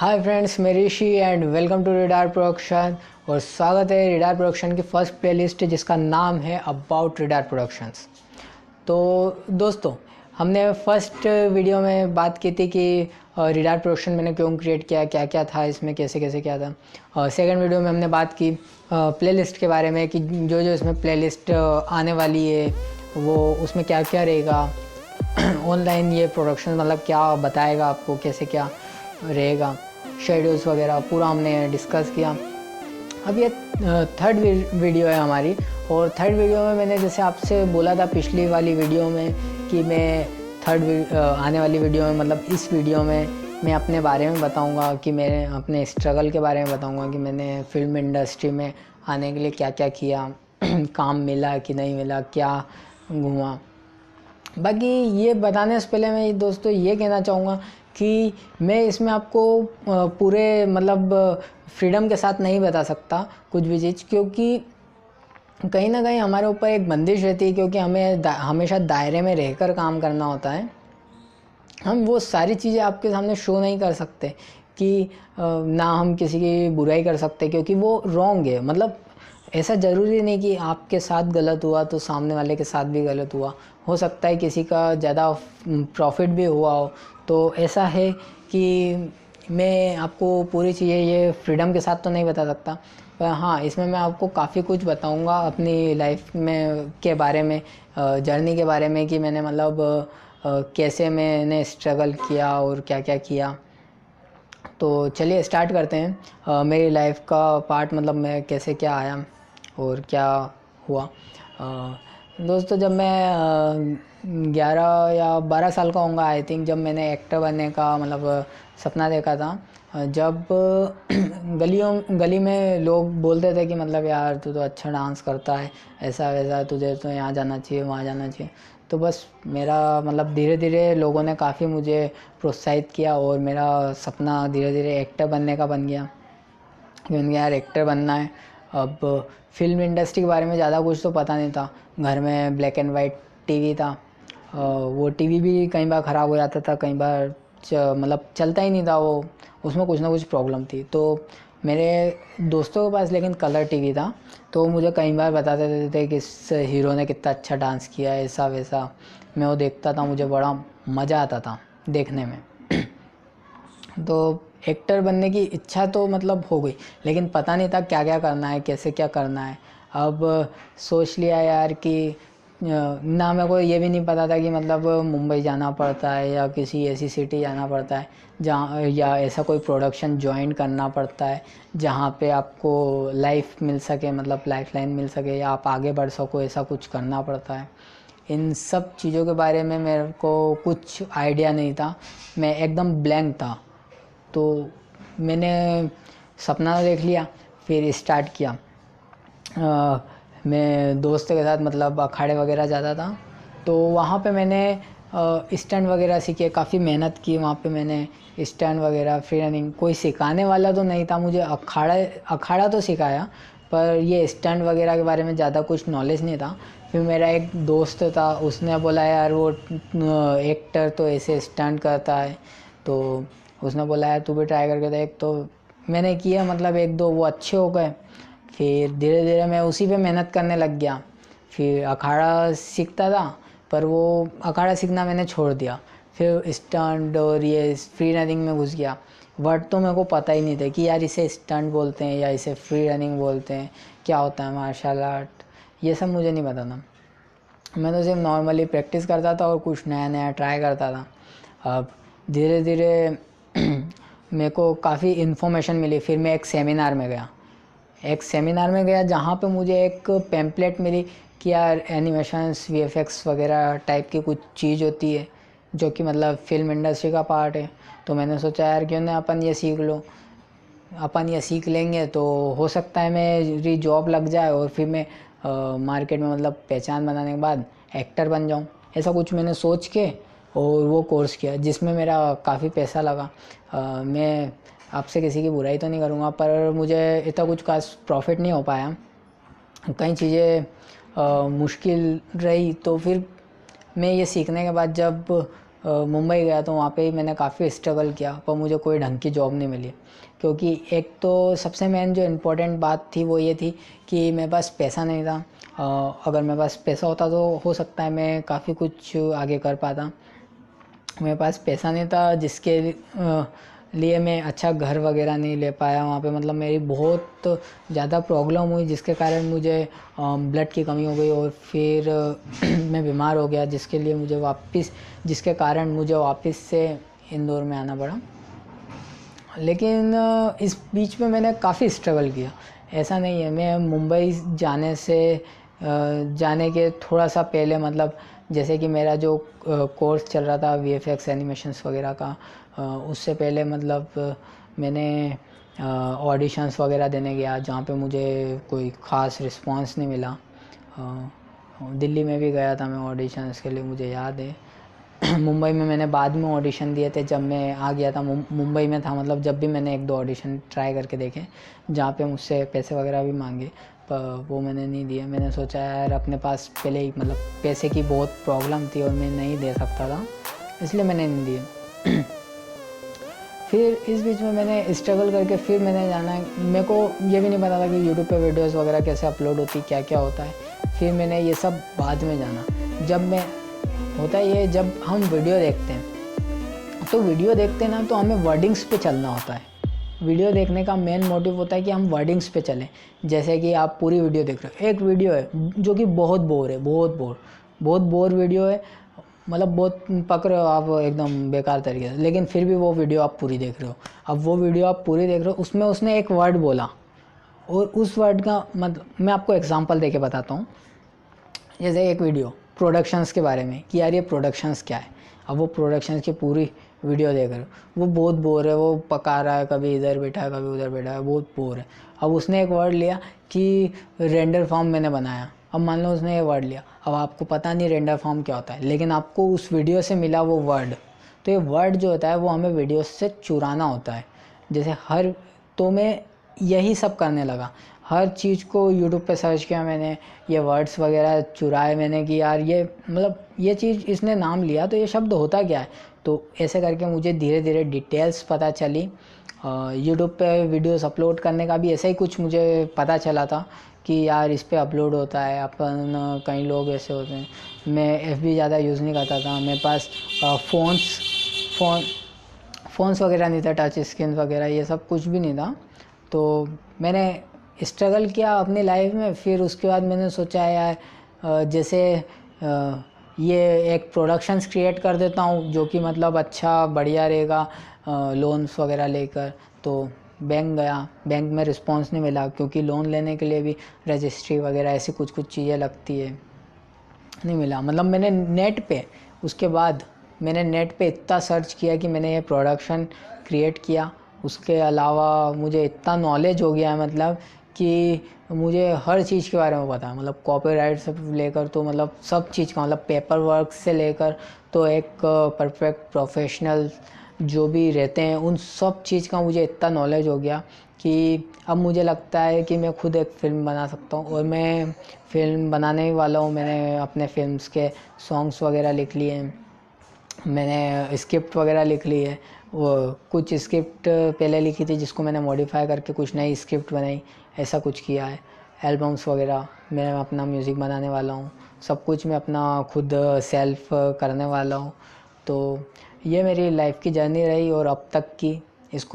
हाय friends, मैं Rishi and welcome to रिडार production. और स्वागत है रिडार प्रोडक्शन की फर्स्ट प्लेलिस्ट जिसका नाम है अबाउट रिडार प्रोडक्शंस। तो दोस्तों, हमने फर्स्ट वीडियो में बात की थी कि रिडार प्रोडक्शन मैंने क्यों क्रिएट किया, क्या क्या था इसमें, कैसे कैसे क्या था। सेकंड वीडियो में हमने बात की प्लेलिस्ट के बारे में कि जो जो इसमें प्लेलिस्ट आने वाली है वो उसमें क्या क्या रहेगा। ऑनलाइन ये प्रोडक्शन मतलब क्या बताएगा आपको, कैसे क्या रहेगा, शेड्यूल्स वगैरह पूरा हमने डिस्कस किया। अब ये थर्ड वीडियो है हमारी। और थर्ड वीडियो में मैंने जैसे आपसे बोला था पिछली वाली वीडियो में कि मैं आने वाली वीडियो में मतलब इस वीडियो में मैं अपने बारे में बताऊंगा कि मैं अपने स्ट्रगल के बारे में बताऊंगा कि मैंने फिल्म इंडस्ट्री में आने के लिए क्या क्या किया, काम मिला कि नहीं मिला, क्या घूमा। बाकी ये बताने से पहले मैं दोस्तों ये कहना चाहूँगा कि मैं इसमें आपको पूरे मतलब फ्रीडम के साथ नहीं बता सकता कुछ भी चीज़, क्योंकि कहीं ना कहीं हमारे ऊपर एक बंदिश रहती है, क्योंकि हमें हमेशा दायरे में रहकर काम करना होता है। हम वो सारी चीज़ें आपके सामने शो नहीं कर सकते कि ना हम किसी की बुराई कर सकते, क्योंकि वो रॉन्ग है। मतलब ऐसा ज़रूरी नहीं कि आपके साथ गलत हुआ तो सामने वाले के साथ भी गलत हुआ। हो सकता है किसी का ज़्यादा प्रॉफिट भी हुआ हो। तो ऐसा है कि मैं आपको पूरी चीज़ें ये फ्रीडम के साथ तो नहीं बता सकता, पर हाँ इसमें मैं आपको काफ़ी कुछ बताऊंगा अपनी लाइफ में के बारे में, जर्नी के बारे में कि मैंने मतलब कैसे मैंने स्ट्रगल किया और क्या क्या किया। तो चलिए स्टार्ट करते हैं। मेरी लाइफ का पार्ट मतलब मैं कैसे क्या आया और क्या हुआ। दोस्तों, जब मैं 11 या 12 साल का होऊंगा आई थिंक, जब मैंने एक्टर बनने का मतलब सपना देखा था। जब गली में लोग बोलते थे कि मतलब यार तू तो अच्छा डांस करता है, ऐसा वैसा, तुझे तो यहाँ जाना चाहिए वहाँ जाना चाहिए। तो बस मेरा मतलब धीरे धीरे लोगों ने काफ़ी मुझे प्रोत्साहित किया और मेरा सपना धीरे धीरे एक्टर बनने का बन गया। क्योंकि यार एक्टर बनना है। अब फिल्म इंडस्ट्री के बारे में ज़्यादा कुछ तो पता नहीं था। घर में ब्लैक एंड वाइट टीवी था। वो टीवी भी कई बार ख़राब हो जाता था, कई बार मतलब चलता ही नहीं था वो, उसमें कुछ ना कुछ प्रॉब्लम थी। तो मेरे दोस्तों के पास लेकिन कलर टीवी था, तो मुझे कई बार बताते रहते थे कि इस हीरो ने कितना अच्छा डांस किया है, ऐसा वैसा। मैं वो देखता था, मुझे बड़ा मज़ा आता था देखने में। तो एक्टर बनने की इच्छा तो मतलब हो गई, लेकिन पता नहीं था क्या क्या करना है, कैसे क्या करना है। अब सोच लिया यार कि ना मेरे को ये भी नहीं पता था कि मतलब मुंबई जाना पड़ता है या किसी ऐसी सिटी जाना पड़ता है जहाँ, या ऐसा कोई प्रोडक्शन ज्वाइन करना पड़ता है जहाँ पे आपको लाइफ मिल सके, मतलब लाइफ लाइन मिल सके या आप आगे बढ़ सको, ऐसा कुछ करना पड़ता है। इन सब चीज़ों के बारे में मेरे को कुछ आइडिया नहीं था, मैं एकदम ब्लैंक था। तो मैंने सपना देख लिया, फिर स्टार्ट किया। मैं दोस्त के साथ मतलब अखाड़े वगैरह जाता था, तो वहाँ पे मैंने स्टंट वगैरह सीखे, काफ़ी मेहनत की वहाँ पे मैंने। स्टंट वगैरह, फ्री रनिंग, कोई सिखाने वाला तो नहीं था मुझे। अखाड़ा तो सिखाया, पर ये स्टंट वगैरह के बारे में ज़्यादा कुछ नॉलेज नहीं था। फिर मेरा एक दोस्त था, उसने बोला यार वो एक्टर तो ऐसे स्टंट करता है, तो उसने बोला यार तू भी ट्राई करके देख। तो मैंने किया, मतलब एक दो वो अच्छे हो गए। फिर धीरे धीरे मैं उसी पे मेहनत करने लग गया। फिर अखाड़ा सीखता था, पर वो अखाड़ा सीखना मैंने छोड़ दिया। फिर स्टंट और ये फ्री रनिंग में घुस गया। वर्ड तो मेरे को पता ही नहीं था कि यार इसे स्टंट बोलते हैं या इसे फ्री रनिंग बोलते हैं, क्या होता है मार्शल आर्ट, ये सब मुझे नहीं पता था। मैं तो सिर्फ नॉर्मली प्रैक्टिस करता था और कुछ नया नया ट्राई करता था। अब धीरे धीरे मेरे को काफ़ी इन्फॉर्मेशन मिली। फिर मैं एक सेमिनार में गया जहाँ पे मुझे एक पैम्पलेट मिली कि यार एनिमेशंस, वीएफएक्स वगैरह टाइप की कुछ चीज़ होती है जो कि मतलब फिल्म इंडस्ट्री का पार्ट है। तो मैंने सोचा यार क्यों ना अपन ये सीख लेंगे तो हो सकता है मेरी जॉब लग जाए और फिर मैं मार्केट में मतलब पहचान बनाने के बाद एक्टर बन जाऊँ। ऐसा कुछ मैंने सोच के और वो कोर्स किया जिसमें मेरा काफ़ी पैसा लगा। मैं आपसे किसी की बुराई तो नहीं करूँगा, पर मुझे इतना कुछ खास प्रॉफिट नहीं हो पाया, कई चीज़ें मुश्किल रही। तो फिर मैं ये सीखने के बाद जब मुंबई गया तो वहाँ पे ही मैंने काफ़ी स्ट्रगल किया, पर मुझे कोई ढंग की जॉब नहीं मिली। क्योंकि एक तो सबसे मेन जो इम्पोर्टेंट बात थी वो ये थी कि मेरे पास पैसा नहीं था। अगर मेरे पास पैसा होता तो हो सकता है मैं काफ़ी कुछ आगे कर पाता। मेरे पास पैसा नहीं था, जिसके लिए मैं अच्छा घर वगैरह नहीं ले पाया वहाँ पे। मतलब मेरी बहुत ज़्यादा प्रॉब्लम हुई, जिसके कारण मुझे ब्लड की कमी हो गई और फिर मैं बीमार हो गया, जिसके कारण मुझे वापस से इंदौर में आना पड़ा। लेकिन इस बीच में मैंने काफ़ी स्ट्रगल किया। ऐसा नहीं है, मैं मुंबई जाने के थोड़ा सा पहले, मतलब जैसे कि मेरा जो कोर्स चल रहा था वीएफएक्स एनिमेशंस वगैरह का, उससे पहले मतलब मैंने ऑडिशंस वगैरह देने गया, जहाँ पे मुझे कोई ख़ास रिस्पांस नहीं मिला। दिल्ली में भी गया था मैं ऑडिशंस के लिए, मुझे याद है। मुंबई में मैंने बाद में ऑडिशन दिए थे, जब मैं आ गया था मुंबई में था, मतलब जब भी मैंने 1-2 ऑडिशन ट्राई करके देखे जहाँ पे मुझसे पैसे वगैरह भी मांगे, पर वो मैंने नहीं दिए। मैंने सोचा यार अपने पास पहले ही मतलब पैसे की बहुत प्रॉब्लम थी और मैं नहीं दे सकता था, इसलिए मैंने नहीं दिए। फिर इस बीच में मैंने स्ट्रगल करके फिर मैंने जाना, मेरे को ये भी नहीं पता था कि यूट्यूब पे वीडियोस वगैरह कैसे अपलोड होती, क्या क्या होता है। फिर मैंने ये सब बाद में जाना। होता ये जब हम वीडियो देखते हैं तो हमें वर्डिंग्स पे चलना होता है। वीडियो देखने का मेन मोटिव होता है कि हम वर्डिंग्स पे चलें। जैसे कि आप पूरी वीडियो देख रहे हो, एक वीडियो है जो कि बहुत बोर वीडियो है, मतलब बहुत पक रहे हो आप एकदम बेकार तरीके से, लेकिन फिर भी वो वीडियो आप पूरी देख रहे हो। अब वो वीडियो आप पूरी देख रहे हो, उसमें उसने एक वर्ड बोला और उस वर्ड का मतलब मैं आपको एग्जांपल देके बताता हूँ। जैसे एक वीडियो प्रोडक्शंस के बारे में कि यार ये प्रोडक्शंस क्या है, अब वो प्रोडक्शंस की पूरी वीडियो देख रहे हो, वो बहुत बोर है, वो पका रहा है, कभी इधर बैठा है कभी उधर बैठा है, बहुत बोर है। अब उसने एक वर्ड लिया कि रेंडर फॉर्म मैंने बनाया। अब मान लो उसने ये वर्ड लिया, अब आपको पता नहीं रेंडर फॉर्म क्या होता है, लेकिन आपको उस वीडियो से मिला वो वर्ड। तो ये वर्ड जो होता है वो हमें वीडियो से चुराना होता है। जैसे तो मैं यही सब करने लगा, हर चीज़ को यूट्यूब पे सर्च किया मैंने, ये वर्ड्स वगैरह चुराए मैंने कि यार ये मतलब ये चीज़ इसने नाम लिया तो ये शब्द होता क्या है। तो ऐसे करके मुझे धीरे धीरे डिटेल्स पता चली। यूट्यूब पे वीडियोस अपलोड करने का भी ऐसा ही कुछ मुझे पता चला था कि यार इस पे अपलोड होता है, अपन कई लोग ऐसे होते हैं। मैं एफबी ज़्यादा यूज़ नहीं करता था, मेरे पास फ़ोन्स वगैरह नहीं था, टच स्क्रीन वगैरह ये सब कुछ भी नहीं था। तो मैंने स्ट्रगल किया अपनी लाइफ में। फिर उसके बाद मैंने सोचा यार जैसे ये एक प्रोडक्शंस क्रिएट कर देता हूँ जो कि मतलब अच्छा बढ़िया रहेगा, लोन्स वगैरह लेकर। तो बैंक गया, बैंक में रिस्पांस नहीं मिला, क्योंकि लोन लेने के लिए भी रजिस्ट्री वगैरह ऐसी कुछ चीज़ें लगती है, नहीं मिला। मतलब उसके बाद मैंने नेट पे इतना सर्च किया कि मैंने ये प्रोडक्शन क्रिएट किया। उसके अलावा मुझे इतना नॉलेज हो गया है, मतलब कि मुझे हर चीज़ के बारे में पता है। मतलब कॉपीराइट से लेकर तो मतलब सब चीज़ का, मतलब पेपर वर्क से लेकर तो एक परफेक्ट प्रोफेशनल जो भी रहते हैं उन सब चीज़ का मुझे इतना नॉलेज हो गया कि अब मुझे लगता है कि मैं खुद एक फ़िल्म बना सकता हूँ। और मैं फ़िल्म बनाने ही वाला हूँ। मैंने अपने फिल्म्स के सॉन्ग्स वगैरह लिख लिए हैं, मैंने स्क्रिप्ट वगैरह लिख ली है। वो कुछ स्क्रिप्ट पहले लिखी थी जिसको मैंने मॉडिफाई करके कुछ नई स्क्रिप्ट बनाई, ऐसा कुछ किया है। एल्बम्स वगैरह मैं अपना म्यूज़िक बनाने वाला हूँ, सब कुछ मैं अपना खुद सेल्फ करने वाला हूँ। तो ये मेरी लाइफ की जर्नी रही और अब तक की इस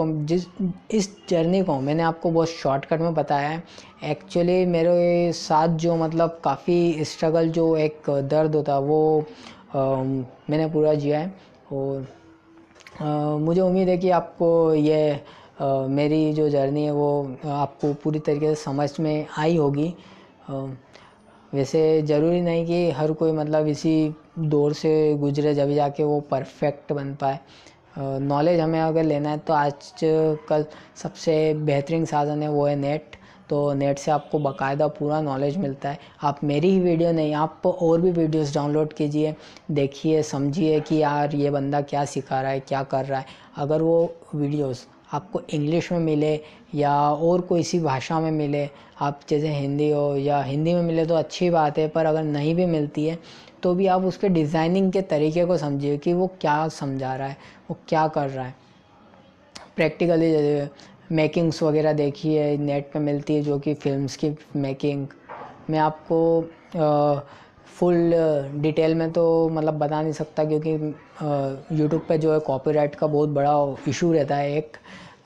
जर्नी को मैंने आपको बहुत शॉर्टकट में बताया है। एक्चुअली मेरे साथ जो मतलब काफ़ी स्ट्रगल, जो एक दर्द होता है वो मैंने पूरा जिया है। और मुझे उम्मीद है कि आपको ये मेरी जो जर्नी है वो आपको पूरी तरीके से समझ में आई होगी। वैसे ज़रूरी नहीं कि हर कोई मतलब इसी दौर से गुजरे जब जाके वो परफेक्ट बन पाए। नॉलेज हमें अगर लेना है तो आज कल सबसे बेहतरीन साधन है वो है नेट। तो नेट से आपको बाकायदा पूरा नॉलेज मिलता है। आप मेरी ही वीडियो नहीं, आप और भी वीडियोस डाउनलोड कीजिए, देखिए, समझिए कि यार ये बंदा क्या सिखा रहा है, क्या कर रहा है। अगर वो वीडियोस आपको इंग्लिश में मिले या और कोई सी भाषा में मिले, आप जैसे हिंदी हो या हिंदी में मिले तो अच्छी बात है, पर अगर नहीं भी मिलती है तो भी आप उसके डिज़ाइनिंग के तरीके को समझिए कि वो क्या समझा रहा है, वो क्या कर रहा है। प्रैक्टिकली मेकिंग्स वगैरह देखिए, नेट पे मिलती है जो कि फ़िल्म्स की मेकिंग। मैं आपको फुल डिटेल में तो मतलब बता नहीं सकता, क्योंकि यूट्यूब पे जो है कॉपीराइट का बहुत बड़ा इशू रहता है,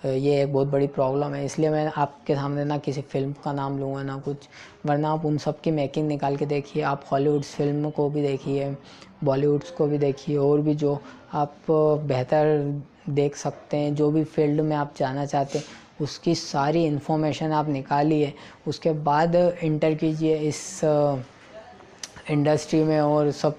ये एक बहुत बड़ी प्रॉब्लम है। इसलिए मैं आपके सामने ना किसी फ़िल्म का नाम लूँगा ना कुछ, वरना आप उन सब की मेकिंग निकाल के देखिए। आप हॉलीवुड्स फिल्म को भी देखिए, बॉलीवुड्स को भी देखिए, और भी जो आप बेहतर देख सकते हैं, जो भी फील्ड में आप जाना चाहते हैं उसकी सारी इन्फॉर्मेशन आप निकालिए। उसके बाद इंटर कीजिए इस इंडस्ट्री में और सब,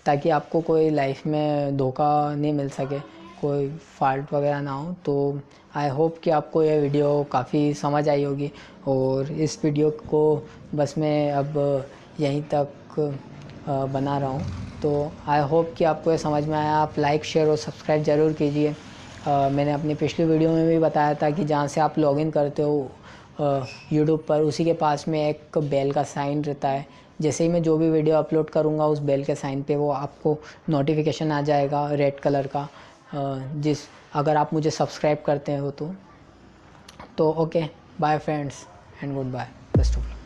ताकि आपको कोई लाइफ में धोखा नहीं मिल सके, कोई फॉल्ट वगैरह ना हो। तो आई होप कि आपको ये वीडियो काफ़ी समझ आई होगी, और इस वीडियो को बस मैं अब यहीं तक बना रहा हूँ। तो आई होप कि आपको ये समझ में आया। आप लाइक, शेयर और सब्सक्राइब ज़रूर कीजिए। मैंने अपनी पिछली वीडियो में भी बताया था कि जहाँ से आप लॉगिन करते हो यूट्यूब पर, उसी के पास में एक बेल का साइन रहता है। जैसे ही मैं जो भी वीडियो अपलोड करूँगा उस बेल के साइन पे वो आपको नोटिफिकेशन आ जाएगा रेड कलर का, अगर आप मुझे सब्सक्राइब करते हो तो okay, bye friends and good bye, best of luck.